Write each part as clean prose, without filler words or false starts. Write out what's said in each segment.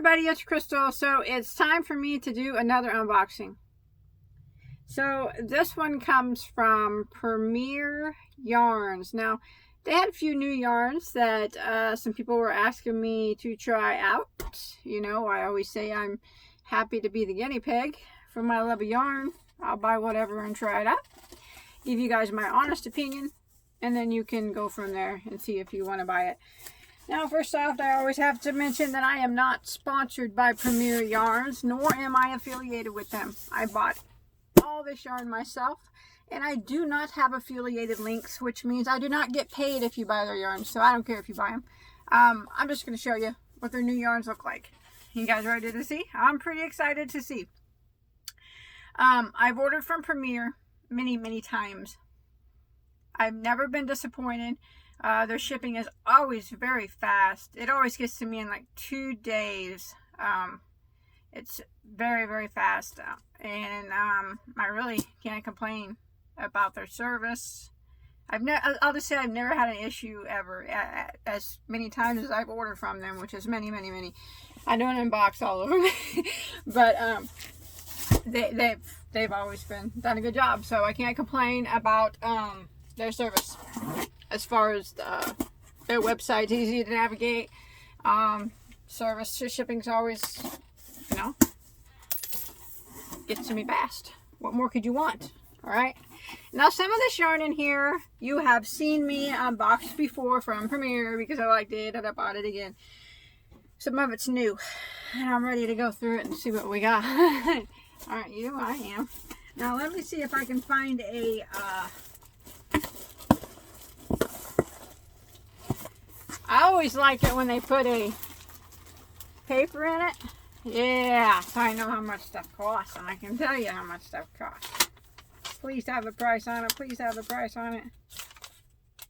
everybody, it's Crystal. So it's time for me to do another unboxing. So this one comes from Premier Yarns. Now, they had a few new yarns that some people were asking me to try out. You know, I always say I'm happy to be the guinea pig for my love of yarn. I'll buy whatever and try it out. Give you guys my honest opinion, and then you can go from there and see if you want to buy it. Now, first off, I always have to mention that I am not sponsored by Premier Yarns, nor am I affiliated with them. I bought all this yarn myself, and I do not have affiliated links, which means I do not get paid if you buy their yarns, so I don't care if you buy them. I'm just going to show you what their new yarns look like. You guys ready to see? I'm pretty excited to see. I've ordered from Premier many times. I've never been disappointed. Their shipping is always very fast. It always gets to me in like 2 days. It's very fast, and I really can't complain about their service. I'll just say I've never had an issue ever, as many times as I've ordered from them, which is many. I don't unbox all of them, but they've always done a good job, so I can't complain about their service. As far as their website's easy to navigate, service to shipping's always, you know, gets to me fast. What more could you want? All right. Now, some of this yarn in here you have seen me unbox before from Premier because I liked it and I bought it again. Some of it's new, and I'm ready to go through it and see what we got. Aren't you? I am. Now, let me see if I can find a I always like it when they put a paper in it. Yeah, so I know how much stuff costs, and I can tell you how much stuff costs. Please have the price on it. Please have the price on it.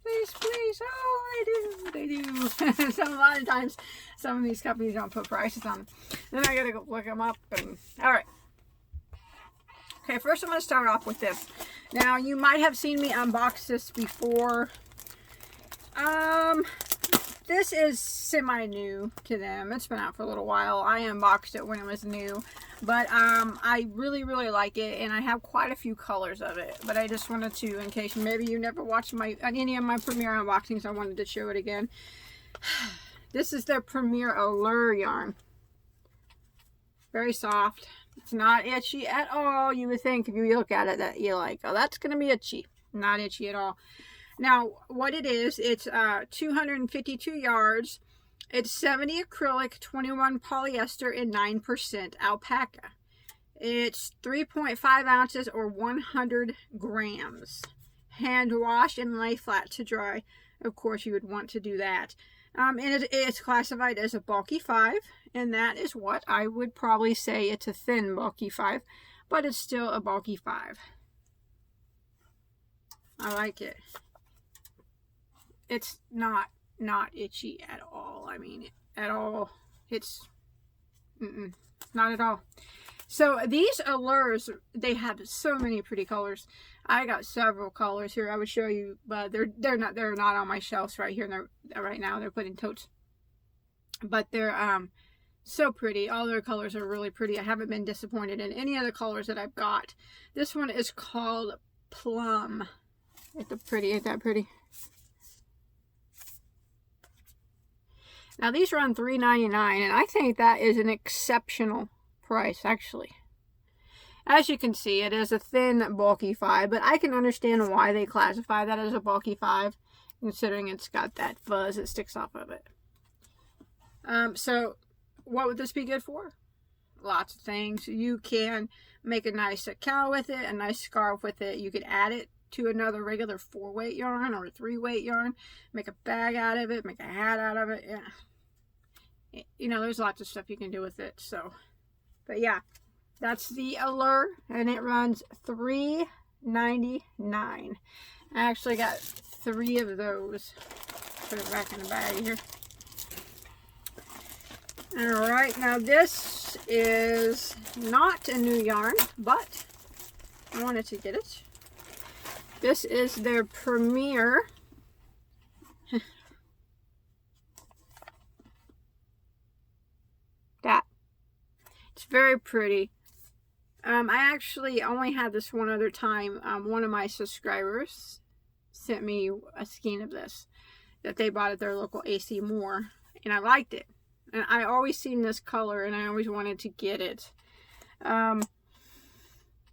Please. Oh, they do. So a lot of times, some of these companies don't put prices on them. Then I gotta go look them up. All right. Okay, first I'm gonna start off with this. Now, you might have seen me unbox this before. This is semi-new to them. It's been out for a little while. I unboxed it when it was new. But I really like it, and I have quite a few colors of it. But I just wanted to, in case maybe you never watched any of my Premier unboxings, I wanted to show it again. This is their Premier Allure yarn. Very soft. It's not itchy at all. You would think if you look at it that you're like, oh, that's going to be itchy. Not itchy at all. Now, what it is, it's 252 yards. It's 70 acrylic, 21 polyester, and 9% alpaca. It's 3.5 ounces or 100 grams. Hand wash and lay flat to dry. Of course, you would want to do that. And it's classified as a bulky 5, and that is what I would probably say. It's a thin bulky 5, but it's still a bulky 5. I like it. It's not itchy at all. I mean, at all. It's not at all. So these Allures, they have so many pretty colors. I got several colors here. I would show you, but they're not on my shelves right here. Right now they're put in totes. But they're so pretty. All their colors are really pretty. I haven't been disappointed in any of the colors that I've got. This one is called Plum. Ain't that pretty? Now, these run $3.99, and I think that is an exceptional price, actually. As you can see, it is a thin, bulky 5, but I can understand why they classify that as a bulky 5, considering it's got that fuzz that sticks off of it. So, what would this be good for? Lots of things. You can make a nice cowl with it, a nice scarf with it. You could add it to another regular 4-weight yarn or a 3-weight yarn, make a bag out of it, make a hat out of it. Yeah, you know, there's lots of stuff you can do with it. So, but yeah, that's the Allure, and it runs $3.99. I actually got 3 of those. Put it back in the bag here. All right, now this is not a new yarn, but I wanted to get it. This is their Premier that It's very pretty. I actually only had this one other time. One of my subscribers sent me a skein of this that they bought at their local AC Moore, and I liked it. And I always seen this color, and I always wanted to get it.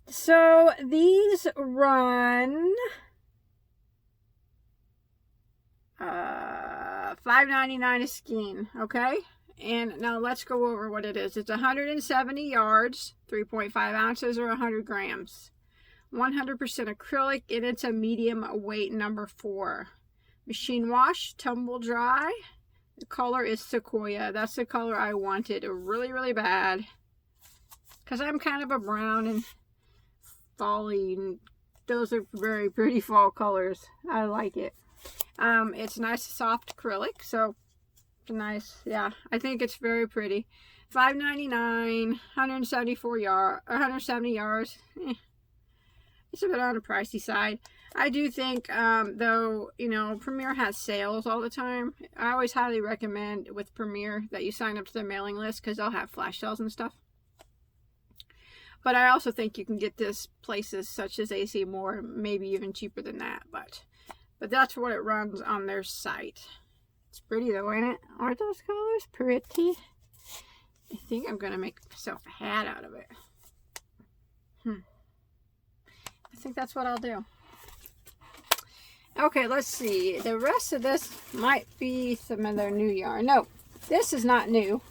So these run $5.99 a skein, okay? And now let's go over what it is. It's 170 yards, 3.5 ounces, or 100 grams. 100% acrylic, and it's a medium weight, number 4. Machine wash, tumble dry. The color is Sequoia. That's the color I wanted really, really bad. Because I'm kind of a brown and fall-y, and those are very pretty fall colors. I like it. It's nice soft acrylic, so it's nice. Yeah, I think it's very pretty. $5.99, 170 yards. It's a bit on the pricey side. I do think, though, you know, Premier has sales all the time. I always highly recommend with Premier that you sign up to their mailing list, because they'll have flash sales and stuff. But I also think you can get this places such as AC Moore, maybe even cheaper than that. But that's what it runs on their site. It's pretty though, ain't it? Aren't those colors pretty? I think I'm going to make myself a hat out of it. I think that's what I'll do. Okay, let's see. The rest of this might be some of their new yarn. No, this is not new.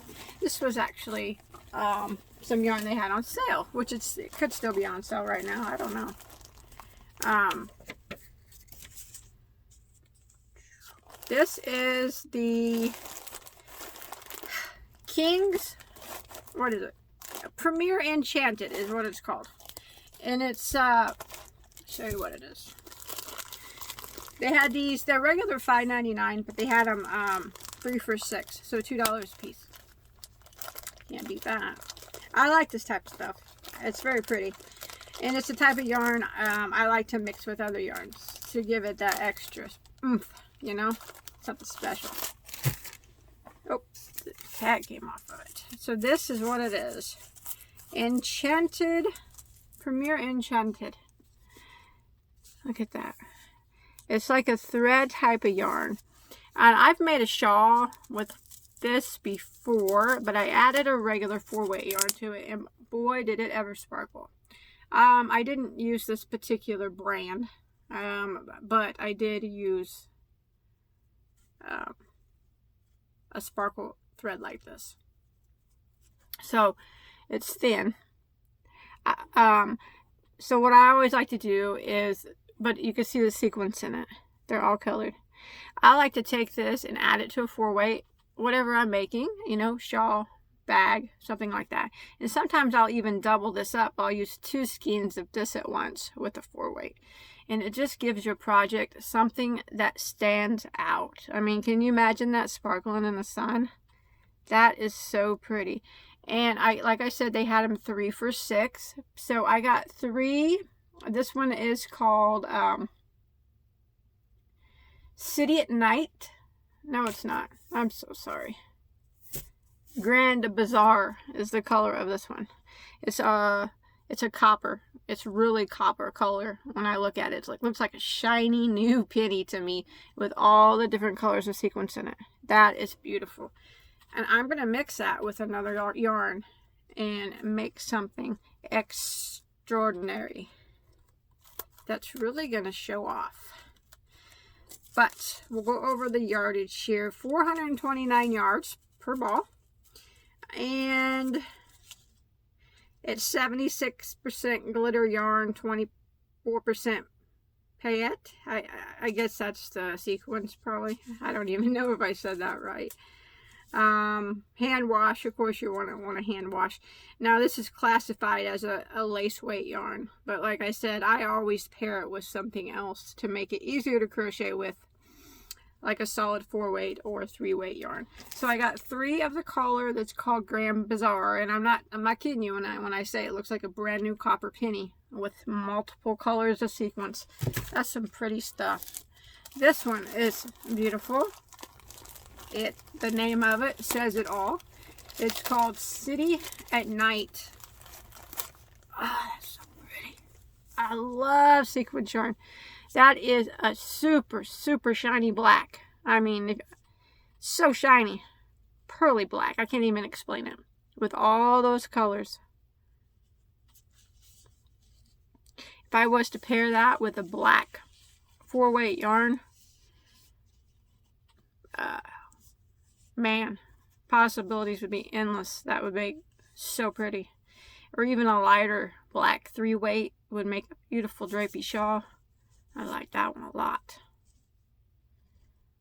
This was actually some yarn they had on sale, which it could still be on sale right now. I don't know. This is the King's, what is it? Premier Enchanted is what it's called. And it's, I'll show you what it is. They had these, they're regular $5.99, but they had them 3 for $6, so $2 a piece. Can't beat that. I like this type of stuff. It's very pretty. And it's the type of yarn I like to mix with other yarns to give it that extra oomph, you know? Something special. Oh, the tag came off of it. So this is what it is. Enchanted, Premier Enchanted. Look at that. It's like a thread type of yarn. And I've made a shawl with this before, but I added a regular 4-weight yarn to it, and boy did it ever sparkle. I didn't use this particular brand, but I did use a sparkle thread like this. So it's thin. So what I always like to do is, but you can see the sequins in it. They're all colored. I like to take this and add it to a 4-weight, whatever I'm making, you know, shawl, bag, something like that. And sometimes I'll even double this up. I'll use 2 skeins of this at once with a 4-weight. And it just gives your project something that stands out. I mean, can you imagine that sparkling in the sun? That is so pretty. And like I said, they had them 3 for $6. So I got 3. This one is called City at Night. No, it's not. I'm so sorry. Grand Bazaar is the color of this one. It's a copper. It's really copper color. When I look at it, it looks like a shiny new penny to me with all the different colors of sequins in it. That is beautiful. And I'm going to mix that with another yarn and make something extraordinary that's really going to show off. But we'll go over the yardage here. 429 yards per ball. And it's 76% glitter yarn, 24% paillette. I guess that's the sequins probably. I don't even know if I said that right. Hand wash, of course you want to hand wash. Now this is classified as a lace weight yarn, but like I said, I always pair it with something else to make it easier to crochet with, like a solid 4-weight or 3-weight yarn. So I got 3 of the color that's called Grand Bazaar, and I'm not kidding you when I say it looks like a brand new copper penny with multiple colors of sequins. That's some pretty stuff. This one is beautiful. The name of it says it all. It's called City at Night. Oh, that's so pretty. I love sequin yarn. That is a super, super shiny black. I mean, so shiny. Pearly black. I can't even explain it. With all those colors. If I was to pair that with a black 4-weight yarn, man, possibilities would be endless. That would make so pretty. Or even a lighter black 3-weight would make a beautiful drapey shawl. I like that one a lot.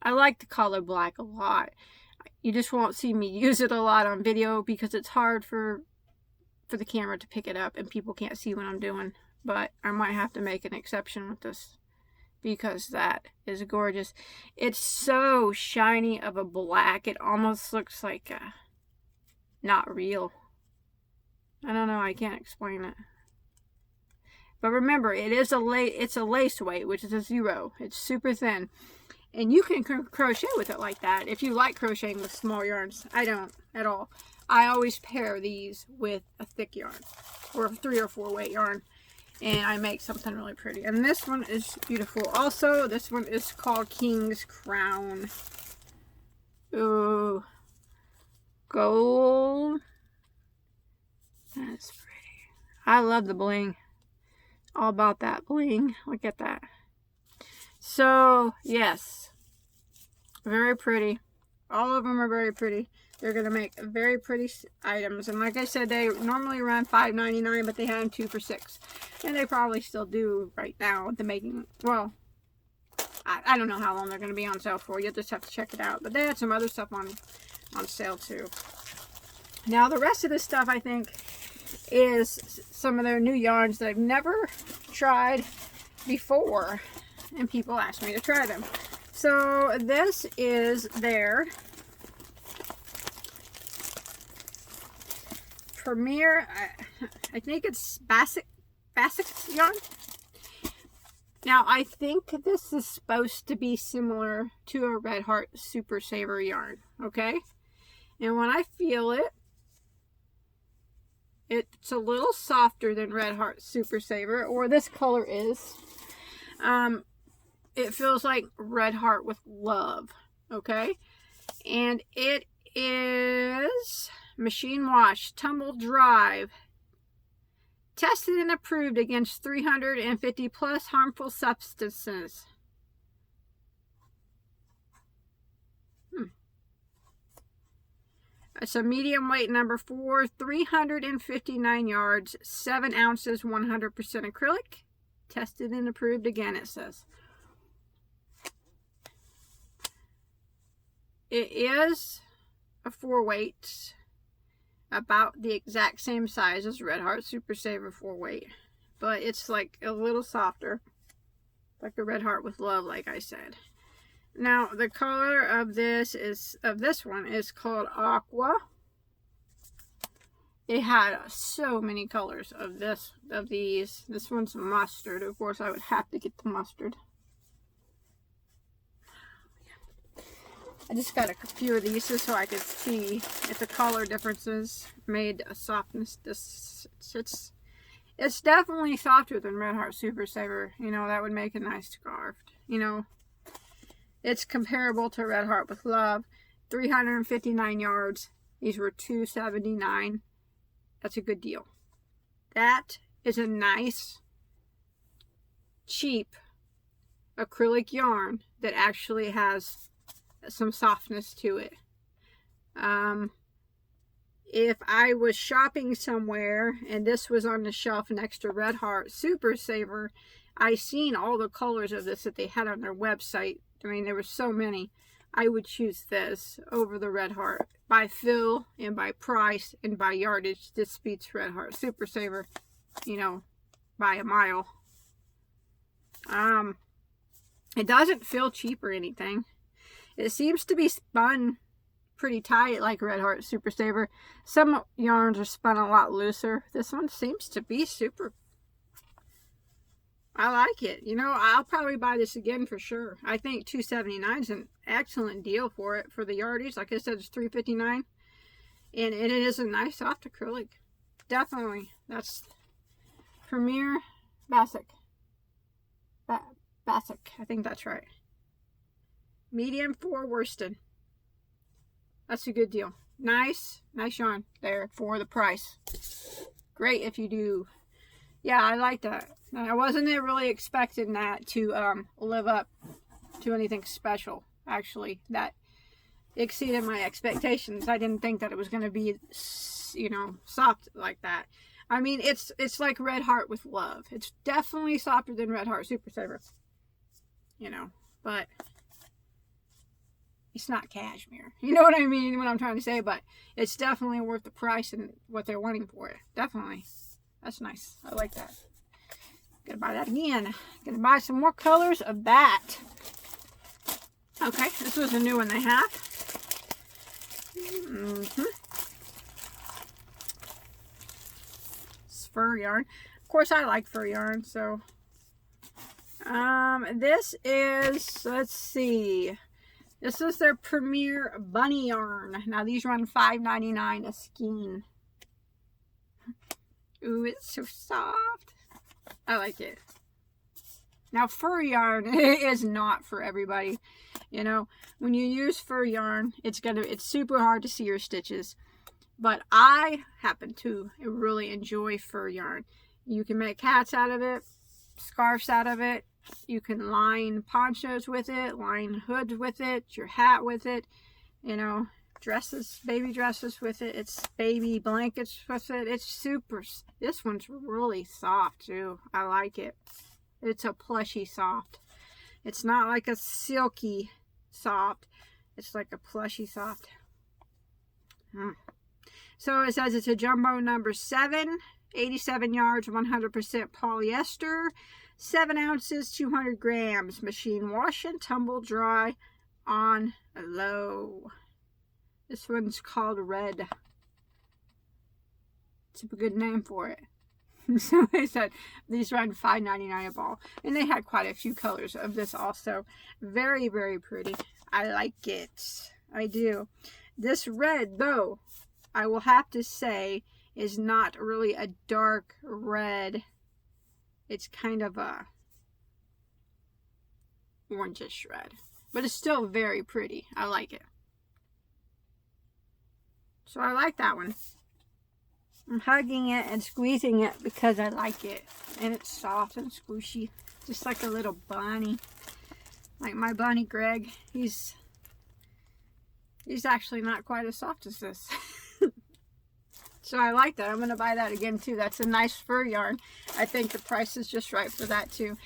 I like the color black a lot. You just won't see me use it a lot on video because it's hard for the camera to pick it up and people can't see what I'm doing. But I might have to make an exception with this because that is gorgeous. It's so shiny of a black. It almost looks like not real. I don't know. I can't explain it. But remember, it's a lace weight, which is a 0. It's super thin. And you can crochet with it like that if you like crocheting with small yarns. I don't at all. I always pair these with a thick yarn or a 3 or 4-weight yarn. And I make something really pretty. And this one is beautiful. Also, this one is called King's Crown. Ooh. Gold. That's pretty. I love the bling. All about that bling. Look at that. So, yes. Very pretty. All of them are very pretty. They're going to make very pretty items. And like I said, they normally run $5.99, but they had them 2 for $6. And they probably still do right now. The making, well, I don't know how long they're going to be on sale for. You'll just have to check it out. But they had some other stuff on sale too. Now, the rest of this stuff, I think, is some of their new yarns that I've never tried before. And people ask me to try them. So, this is their Premier, I think it's Spastic yarn. Now, I think this is supposed to be similar to a Red Heart Super Saver yarn, okay? And when I feel it, it's a little softer than Red Heart Super Saver, or this color is. It feels like Red Heart with Love, okay? And it is machine wash, tumble dry, tested and approved against 350 plus harmful substances. It's a medium weight number 4, 359 yards, 7 ounces, 100% acrylic. Tested and approved again, it says. It is a 4-weight, about the exact same size as Red Heart Super Saver 4-weight, but it's like a little softer, like a Red Heart with Love, like I said. Now, the color of this one is called Aqua. It had so many colors of these. This one's mustard. Of course, I would have to get the mustard. I just got a few of these just so I could see if the color differences made a softness. It's definitely softer than Red Heart Super Saver. You know, that would make a nice scarf. You know, it's comparable to Red Heart with Love. 359 yards. These were $2.79. That's a good deal. That is a nice, cheap acrylic yarn that actually has some softness to it. If I was shopping somewhere and this was on the shelf next to Red Heart Super Saver, I seen all the colors of this that they had on their website. I mean, there were so many. I would choose this over the Red Heart by fill and by price and by yardage. This beats Red Heart Super Saver, you know, by a mile. It doesn't feel cheap or anything. It seems to be spun pretty tight like Red Heart Super Saver. Some yarns are spun a lot looser. This one seems to be super. I like it. You know, I'll probably buy this again for sure. I think $2.79 is an excellent deal for it, for the yardage. Like I said, it's $3.59. And it is a nice soft acrylic. Definitely. That's Premier Basic. Basic. I think that's right. Medium for worsted. That's a good deal. Nice yarn there for the price. Great if you do. Yeah, I like that. I wasn't really expecting that to live up to anything special. Actually, that exceeded my expectations. I didn't think that it was going to be, you know, soft like that. I mean, it's like Red Heart with love. It's definitely softer than Red Heart Super Saver. You know, but it's not cashmere. You know what I mean? What I'm trying to say, but it's definitely worth the price and what they're wanting for it. Definitely. That's nice. I like that. Gonna buy that again. Gonna buy some more colors of that. Okay, this was a new one they have. It's fur yarn. Of course, I like fur yarn, so. This is, let's see. This is their Premier Bunny yarn. Now, these run $5.99 a skein. Ooh, it's so soft. I like it. Now, fur yarn is not for everybody. You know, when you use fur yarn, it's super hard to see your stitches. But I happen to really enjoy fur yarn. You can make hats out of it, scarves out of it. You can line ponchos with it, line hoods with it, your hat with it, you know, dresses, baby dresses with it. It's baby blankets with it. It's super. This one's really soft too. I like it. It's a plushy soft. It's not like a silky soft. It's like a plushy soft. So it says it's a jumbo number 7, 87 yards, 100% polyester, 7 ounces, 200 grams, machine wash and tumble dry on low. This one's called Red. It's a good name for it. So they said these run $5.99 a ball. And they had quite a few colors of this also. Very, very pretty. I like it. I do. This red, though, I will have to say, is not really a dark red. It's kind of a orangish red. But it's still very pretty. I like it. So I like that one. I'm hugging it and squeezing it because I like it. And it's soft and squishy. Just like a little bunny. Like my bunny Greg. He's actually not quite as soft as this. So I like that. I'm going to buy that again too. That's a nice fur yarn. I think the price is just right for that too.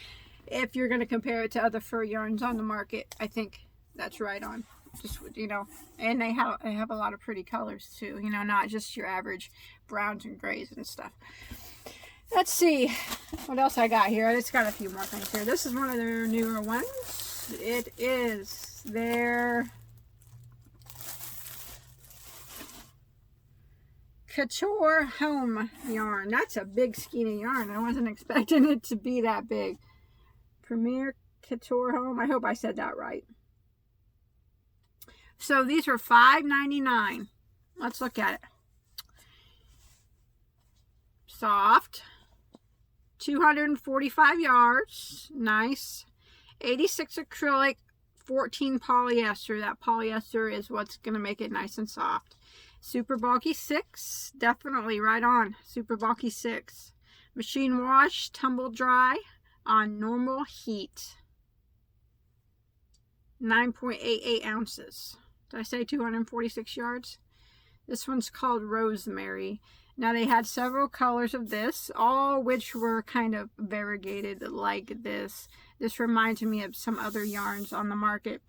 If you're going to compare it to other fur yarns on the market, I think that's right on. Just, you know, and they have a lot of pretty colors too, you know, not just your average browns and grays and stuff. Let's see what else I got here. It's got a few more things here. This is one of their newer ones. It is their Couture Home yarn. That's a big skein of yarn. I wasn't expecting it to be that big. Premier Couture Home. I hope I said that right. So these are $5.99. Let's look at it. Soft. 245 yards. Nice. 86 acrylic. 14 polyester. That polyester is what's going to make it nice and soft. Super bulky 6. Definitely right on. Super bulky 6. Machine wash. Tumble dry on normal heat. 9.88 ounces. Did I say 246 yards? This one's called Rosemary. Now they had several colors of this, all which were kind of variegated like this. This reminds me of some other yarns on the market.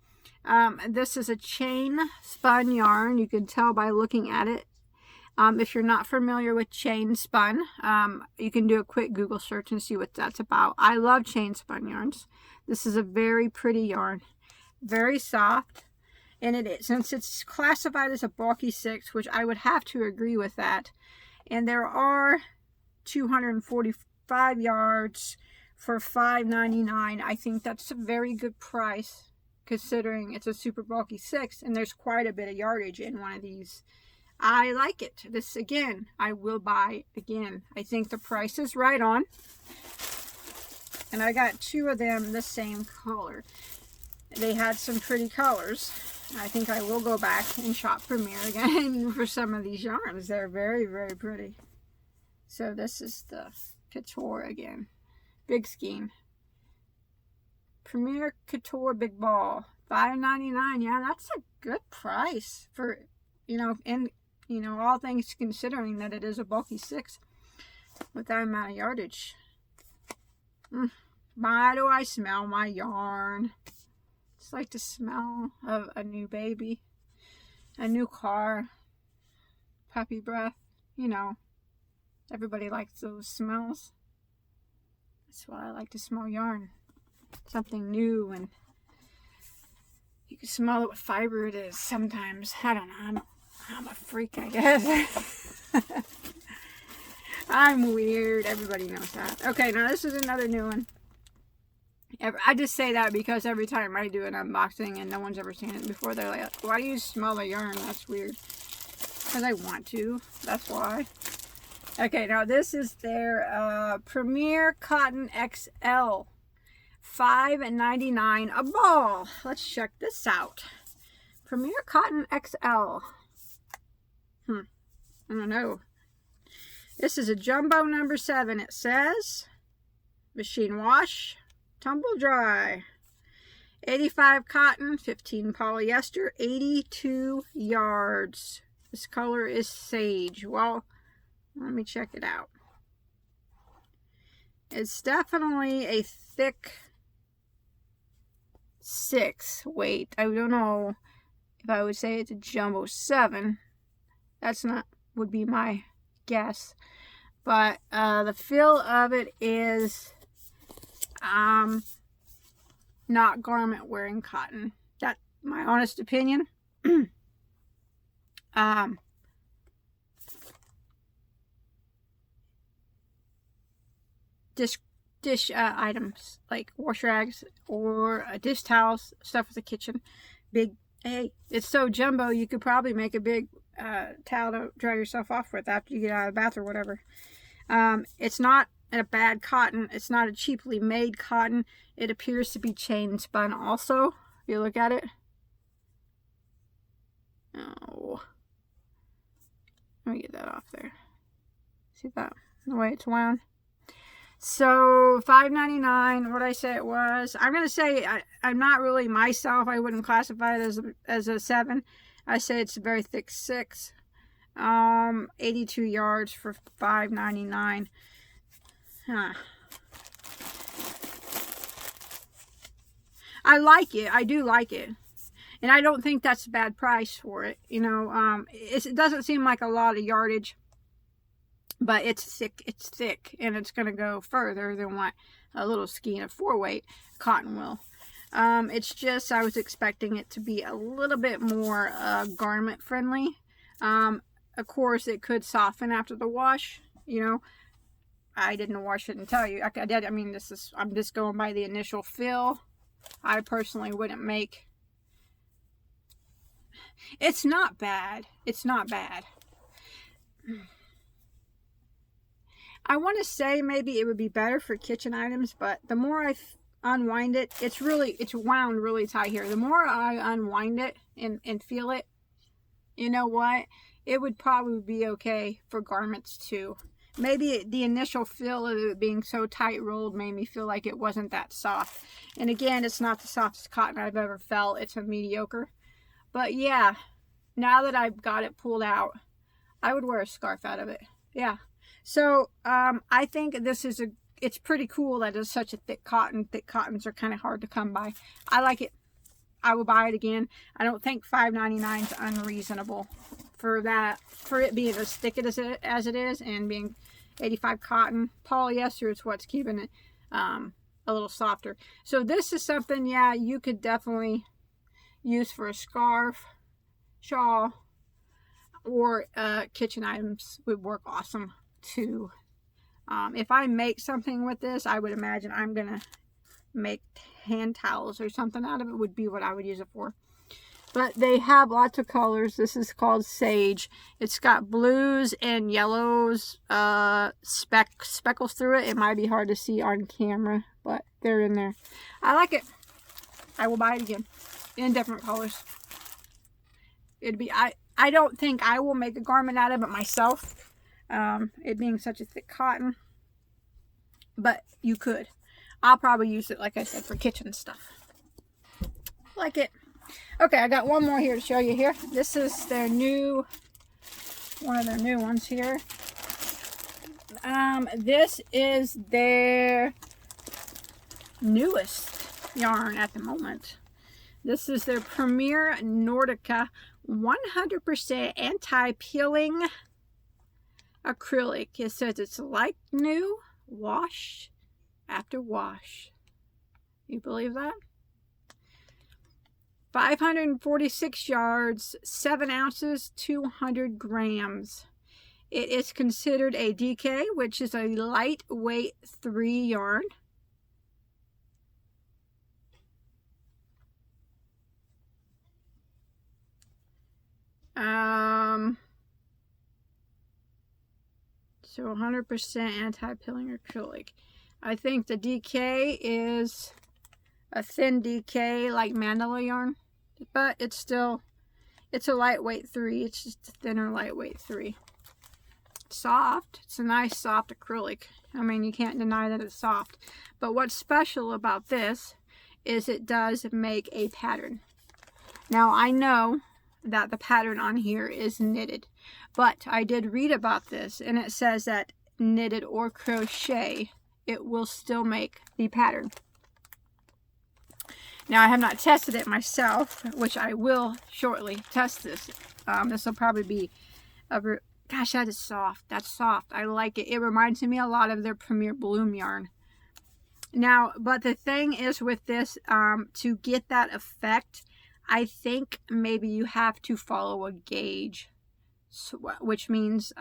This is a chain spun yarn. You can tell by looking at it. If you're not familiar with chain spun, you can do a quick Google search and see what that's about. I love chain spun yarns. This is a very pretty yarn. Very soft. And it is, since it's classified as a bulky 6, which I would have to agree with that. And there are 245 yards for $5.99. I think that's a very good price considering it's a super bulky 6 and there's quite a bit of yardage in one of these I like it. This, again, I will buy again. I think the price is right on. And I got 2 of them the same color. They had some pretty colors. I think I will go back and shop Premier again for some of these yarns. They're very, very pretty. So this is the Couture again. Big skein. Premier Couture Big Ball. $5.99. Yeah, that's a good price for, you know, and, you know, all things considering that it is a bulky 6 with that amount of yardage. Why do I smell my yarn? It's like the smell of a new baby, a new car, puppy breath. You know, everybody likes those smells. That's why I like to smell yarn. Something new, and you can smell it what fiber it is sometimes. I don't know. I'm a freak, I guess. I'm weird. Everybody knows that. Okay, now this is another new one. I just say that because every time I do an unboxing and no one's ever seen it before, they're like, why do you smell the yarn? That's weird. Because I want to. That's why. Okay, now this is their Premier Cotton XL. $5.99 a ball. Let's check this out. Premier Cotton XL. I don't know. This is a jumbo number 7. It says machine wash, tumble dry. 85 cotton, 15 polyester, 82 yards. This color is sage. Well, let me check it out. It's definitely a thick 6 weight. I don't know if I would say it's a jumbo 7. That's not, would be my guess. But the feel of it is not garment wearing cotton. That's my honest opinion. Dish items like wash rags or dish towels, stuff for the kitchen. Big, hey, it's so jumbo you could probably make a big towel to dry yourself off with after you get out of the bath or whatever. It's not a bad cotton. It's not a cheaply made cotton. It appears to be chain spun also. If you look at it. Oh, let me get that off there. See that? The way it's wound. So $5.99. What I say it was. I'm gonna say I'm not really myself. I wouldn't classify it as a 7. I say it's a very thick 6. 82 yards for $5.99. I like it. I do like it. And I don't think that's a bad price for it. You know, it doesn't seem like a lot of yardage. But it's thick, and it's going to go further than what a little skein of 4-weight cotton will. It's just, I was expecting it to be a little bit more garment friendly. Of course, it could soften after the wash, you know. I didn't wash it and tell you. I did. I mean, I'm just going by the initial feel. I personally wouldn't make. It's not bad. It's not bad. I want to say maybe it would be better for kitchen items, but the more I unwind it, it's wound really tight here. The more I unwind it and feel it, you know what? It would probably be okay for garments too. Maybe the initial feel of it being so tight rolled made me feel like it wasn't that soft. And again, it's not the softest cotton I've ever felt. It's a mediocre. But yeah, now that I've got it pulled out, I would wear a scarf out of it. Yeah. So, I think it's pretty cool that it's such a thick cotton. Thick cottons are kind of hard to come by. I like it. I will buy it again. I don't think $5.99 is unreasonable for it being as thick as it is and being 85 cotton. Polyester is what's keeping it a little softer. So this is something, yeah, you could definitely use for a scarf, shawl, or kitchen items would work awesome too. If I make something with this, I would imagine I'm gonna make hand towels or something out of it would be what I would use it for. But they have lots of colors. This is called Sage. It's got blues and yellows, speckles through it. It might be hard to see on camera, but they're in there. I like it. I will buy it again in different colors. It'd be, I don't think I will make a garment out of it myself, it being such a thick cotton, but you could. I'll probably use it, like I said, for kitchen stuff. Like it. Okay, I got one more here to show you here. This is their new, one of their new ones here. This is their newest yarn at the moment. This is their Premier Nordica 100% anti-peeling acrylic. It says it's like new, wash after wash. You believe that? 546 yards, 7 ounces, 200 grams. It is considered a DK, which is a lightweight 3 yarn. So 100% anti-peeling acrylic. I think the DK is a thin DK like mandala yarn, but it's still, it's a lightweight 3. It's just a thinner lightweight 3. Soft. It's a nice soft acrylic. I mean, you can't deny that it's soft. But what's special about this is it does make a pattern. Now, I know that the pattern on here is knitted, but I did read about this, and it says that knitted or crochet, it will still make the pattern. Now, I have not tested it myself, which I will shortly test this. This will probably be a... Gosh, that is soft. That's soft. I like it. It reminds me a lot of their Premier Bloom yarn. Now, but the thing is with this, to get that effect, I think maybe you have to follow a gauge. So, which means,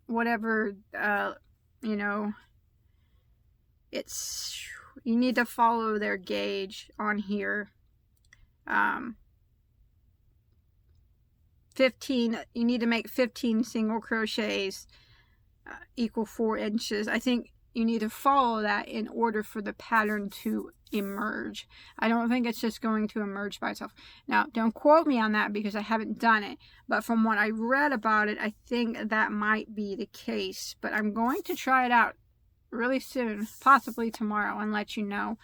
whatever, you know, it's... You need to follow their gauge on here. 15, you need to make 15 single crochets equal 4 inches. I think you need to follow that in order for the pattern to emerge. I don't think it's just going to emerge by itself. Now, don't quote me on that because I haven't done it, but from what I read about it, I think that might be the case. But I'm going to try it out really soon, possibly tomorrow, and let you know.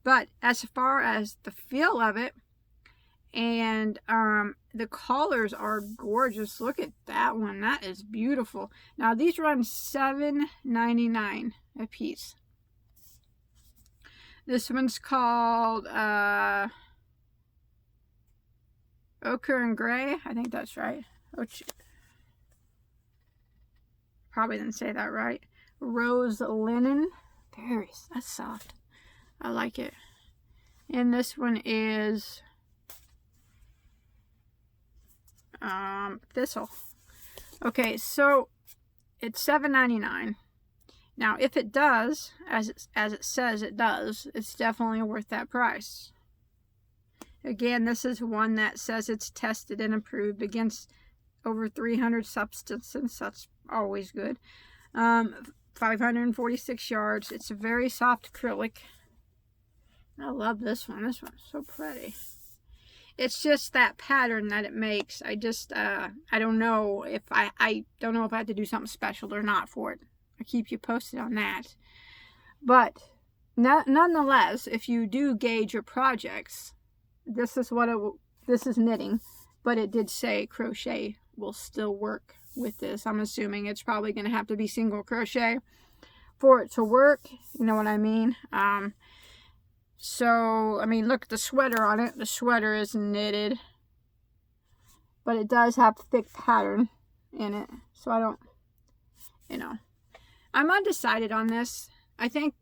But as far as the feel of it, and the colors are gorgeous. Look at that one. That is beautiful. Now these run $7.99 a piece. This one's called Ochre and Gray. I think that's right. Probably didn't say that right. Rose Linen. That's soft. I like it. And this one is Thistle. Okay, so it's $7.99. Now, if it does, as it says it does, it's definitely worth that price. Again, this is one that says it's tested and approved against over 300 substances. That's always good. 546 yards. It's a very soft acrylic. I love this one. This one's so pretty. It's just that pattern that it makes. I just, I don't know if I don't know if I have to do something special or not for it. I'll keep you posted on that. But nonetheless, if you do gauge your projects, this is what this is knitting, but it did say crochet will still work with this. I'm assuming it's probably going to have to be single crochet for it to work. You know what I mean? So, I mean, look at the sweater on it. The sweater is knitted, but it does have thick pattern in it. So I don't, you know, I'm undecided on this. I think,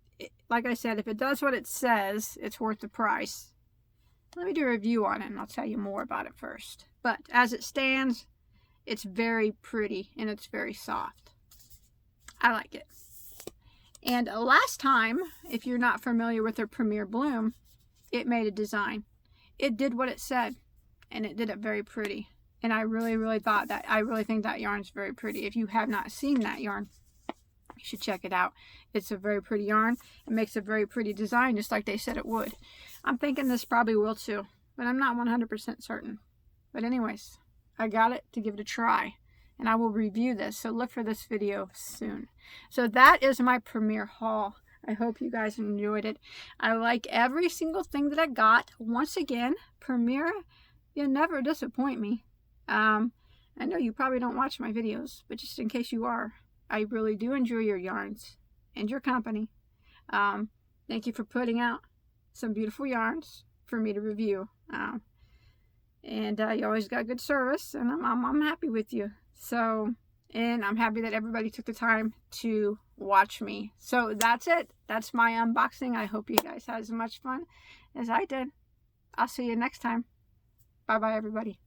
like I said, if it does what it says, it's worth the price. Let me do a review on it and I'll tell you more about it first. But as it stands, it's very pretty and it's very soft. I like it. And last time, if you're not familiar with their Premier Bloom, it made a design. It did what it said. and it did it very pretty. And I really think that yarn's very pretty. If you have not seen that yarn, you should check it out. It's a very pretty yarn. It makes a very pretty design, just like they said it would. I'm thinking this probably will too, but I'm not 100% certain. But anyways, I got it to give it a try, and I will review this, so look for this video soon. So that is my premiere haul. I hope you guys enjoyed it. I like every single thing that I got. Once again, Premiere, you'll never disappoint me. I know you probably don't watch my videos, but just in case you are, I really do enjoy your yarns and your company. Thank you for putting out some beautiful yarns for me to review. And you always got good service, and I'm happy with you. So, and I'm happy that everybody took the time to watch me. So that's it. That's my unboxing. I hope you guys had as much fun as I did. I'll see you next time. Bye bye, everybody.